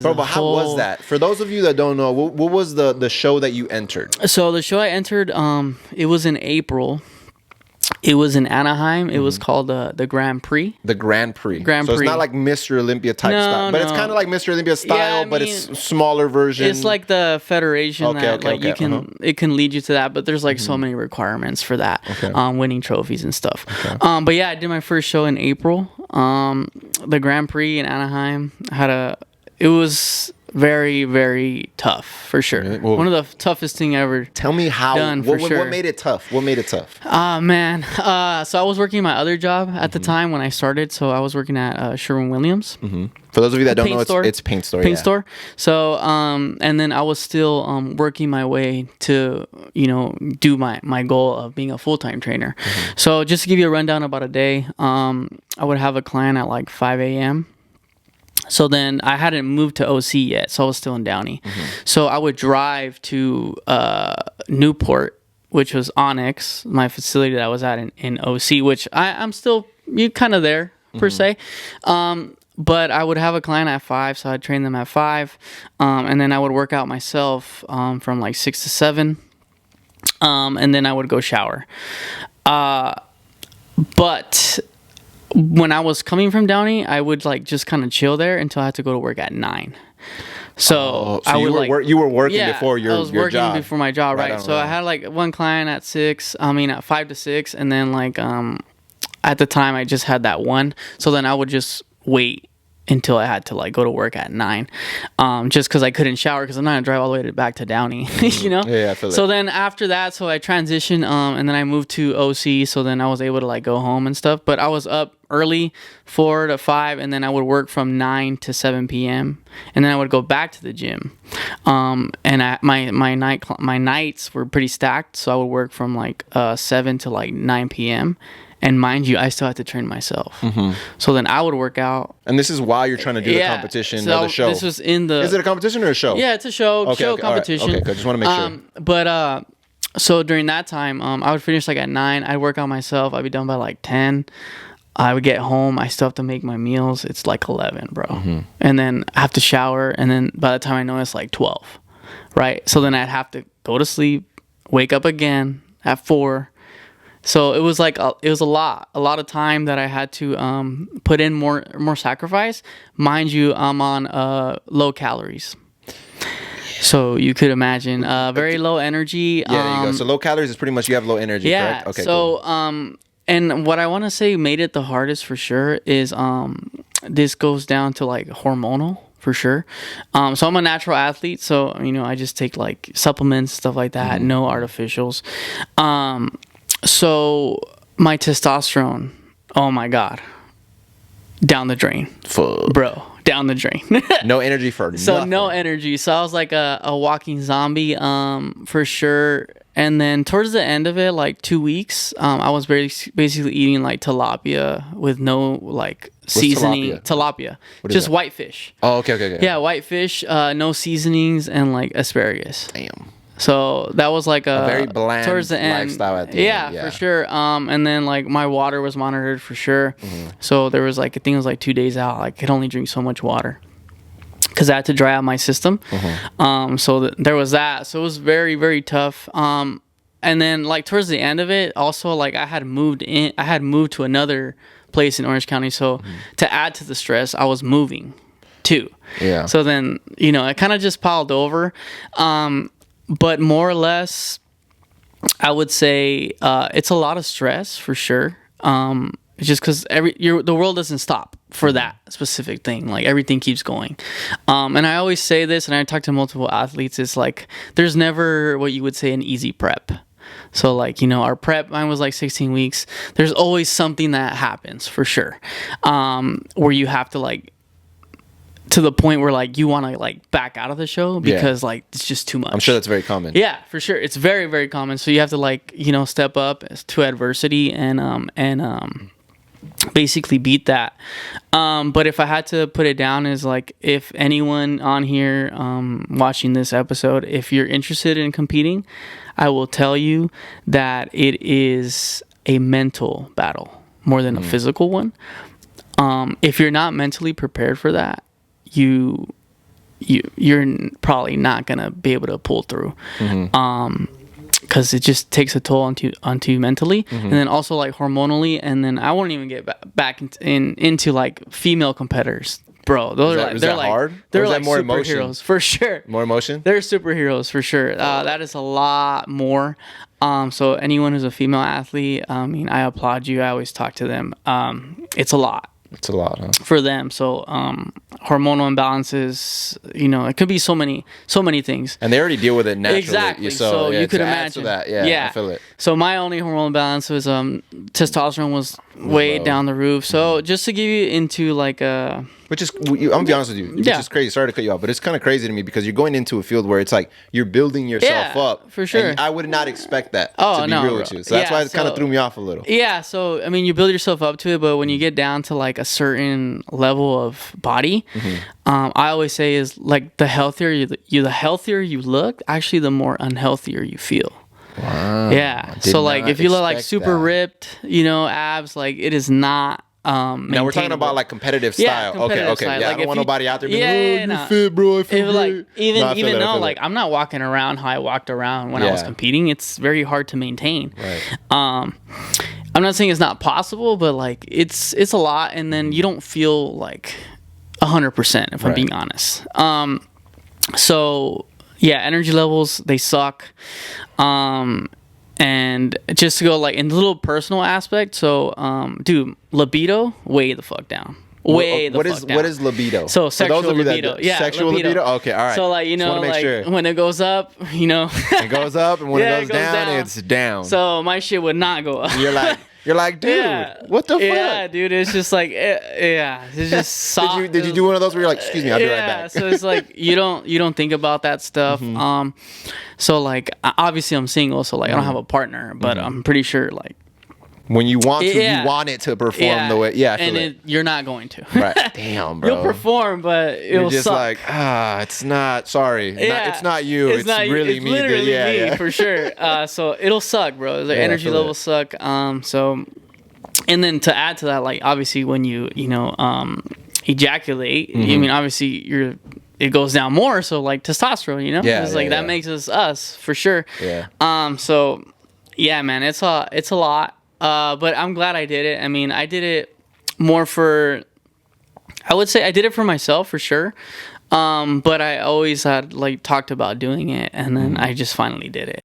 Bro, but how was that? For those of you that don't know, what was the show that you entered? So the show I entered, it was in April. It was in Anaheim. It was called the Grand Prix. The Grand Prix. Grand so Prix. it's not like Mr. Olympia type style, but it's kind of like Mr. Olympia style, but it's smaller version. It's like the federation you can it can lead you to that, but there's like so many requirements for that, winning trophies and stuff. But yeah, I did my first show in April. The Grand Prix in Anaheim it was very, very tough for sure. One of the toughest thing I ever Tell me how. done for sure. What made it tough? What made it tough? Man. So I was working my other job at the time when I started. So I was working at Sherwin-Williams. For those of you that don't know, it's Paint Store. Paint store. So and then I was still working my way to do my goal of being a full-time trainer. So just to give you a rundown about a day, I would have a client at like 5 a.m. So then I hadn't moved to OC yet, so I was still in Downey. So I would drive to Newport, which was Onyx, my facility that I was at in OC, which I'm still kind of there per se. But I would have a client at 5, so I'd train them at 5. And then I would work out myself from like 6 to 7. And then I would go shower. But when I was coming from Downey, I would like just kind of chill there until I had to go to work at 9. So I would you were working before your job. I was working before my job, right? So I had like one client at 5 to 6, and then like at the time I just had that one. So then I would just wait until I had to like go to work at 9, just because I couldn't shower because I'm not gonna drive all the way back to Downey, Yeah, I feel so then after that, so I transitioned, and then I moved to OC. So then I was able to like go home and stuff. But I was up early, 4 to 5, and then I would work from 9 to 7 p.m. and then I would go back to the gym. And my nights were pretty stacked, so I would work from like 7 to like 9 p.m. And mind you, I still had to train myself. So then I would work out. And this is while you're trying to do the competition or the show. This was in the. Is it a competition or a show? Yeah, it's a show. Show competition. Okay, good. Just want to make sure. But so during that time, I would finish like at 9. I'd work out myself. I'd be done by like 10. I would get home. I still have to make my meals. It's like 11, bro. And then I have to shower. And then by the time I know, it's like 12, right? So then I'd have to go to sleep, wake up again at 4. So it was like it was a lot of time that I had to put in more sacrifice. Mind you, I'm on low calories. So you could imagine very low energy. Yeah, there you go. So low calories is pretty much you have low energy, correct? Okay, so cool. And what I want to say made it the hardest for sure is this goes down to like hormonal for sure. So I'm a natural athlete, so I just take like supplements, stuff like that, no artificials. So my testosterone, oh my God, down the drain, bro, down the drain. No energy for nothing. No energy. So I was like a walking zombie, for sure. And then towards the end of it, like 2 weeks, I was basically eating like tilapia with no like seasoning. Tilapia. Just whitefish. Oh, okay. Yeah, whitefish, no seasonings, and like asparagus. Damn. So that was like a very bland towards the end lifestyle at the end. Yeah, for sure. And then like my water was monitored for sure. So there was like, I think it was like 2 days out. I could only drink so much water because I had to dry out my system. So there was that. So it was very, very tough. And then like towards the end of it, also like I had moved to another place in Orange County. So to add to the stress, I was moving too. Yeah. So then, it kind of just piled over. But more or less, I would say it's a lot of stress for sure. Just because the world doesn't stop for that specific thing. Like everything keeps going. And I always say this, and I talk to multiple athletes. It's like there's never what you would say an easy prep. So like our prep, mine was like 16 weeks. There's always something that happens for sure, where you have to like. To the point where like you want to like back out of the show because like it's just too much. I'm sure that's very common. Yeah, for sure. It's very, very common. So you have to like, step up to adversity and basically beat that. But if I had to put it down is like, if anyone on here watching this episode, if you're interested in competing, I will tell you that it is a mental battle more than a physical one. If you're not mentally prepared for that, you you're probably not gonna be able to pull through. Because it just takes a toll onto you mentally, and then also like hormonally, and then I won't even get back into like female competitors, bro. Those are like they're like hard? they're Or is like that more superheroes emotion? for sure. More emotion? They're superheroes for sure. That is a lot more. So anyone who's a female athlete, I mean, I applaud you. I always talk to them. It's a lot. It's a lot, huh? For them. So hormonal imbalances, you know, it could be so many things. And they already deal with it naturally. Exactly. So yeah, you could to add imagine. to that, yeah, I feel it. So my only hormonal imbalance was testosterone was way low. down the roof. So just to give you into like Which is, I'm gonna be honest with you, which is crazy. Sorry to cut you off, but it's kind of crazy to me because you're going into a field where it's like you're building yourself up. For sure. And I would not expect that Oh, to be no, real bro. with you. So that's why it kind of threw me off a little. Yeah, so I mean, you build yourself up to it, but when you get down to like a certain level of body, I always say is like the healthier the healthier you look, actually the more unhealthier you feel. Wow. Yeah. So like if you look like super ripped, you know, abs, like it is not. Now we're talking about like competitive style. Competitive style. Yeah, like I don't want nobody out there being yeah, you're fit, bro. I feel great. Like even I though feel like it. I'm not walking around how I walked around when I was Yeah. competing, it's very hard to maintain. Right. I'm not saying it's not possible, but like it's a lot, and then you don't feel like 100% if I'm being honest. So yeah, energy levels, they suck. And just to go like in the little personal aspect, so dude, libido way the fuck down. Way the fuck down. What is libido? So For sexual those of you that libido. don't- Yeah, sexual libido. Okay, all right. So like, you Just know, wanna make like sure. when it goes up, you know. It goes up, and when Yeah, it goes down, it's down. So my shit would not go up. You're like, dude, what the fuck? Yeah, dude, it's just like, yeah, it's just soft. Did you do one of those where you're like, excuse me, I'll be right back? So it's like you don't think about that stuff. So like obviously I'm single, so like I don't have a partner, but I'm pretty sure like When you want to, Yeah. you want it to perform the way. Yeah, I feel and you're not going to. Right. Damn, bro. You'll perform, but it'll You're just suck. like, it's not. Sorry, Yeah. it's not you. It's not you. really It's me. literally Yeah, me yeah. for sure. So it'll suck, bro. The Yeah, I energy feel levels it. suck. So, and then to add to that, like obviously when you ejaculate, I mean obviously it goes down more. So like testosterone, you know, Yeah, it's like yeah, that yeah. makes us for sure. Yeah. So yeah, man, it's a lot. But I'm glad I did it. I mean, I did it more for. I would say I did it for myself for sure. But I always had like talked about doing it, and then I just finally did it.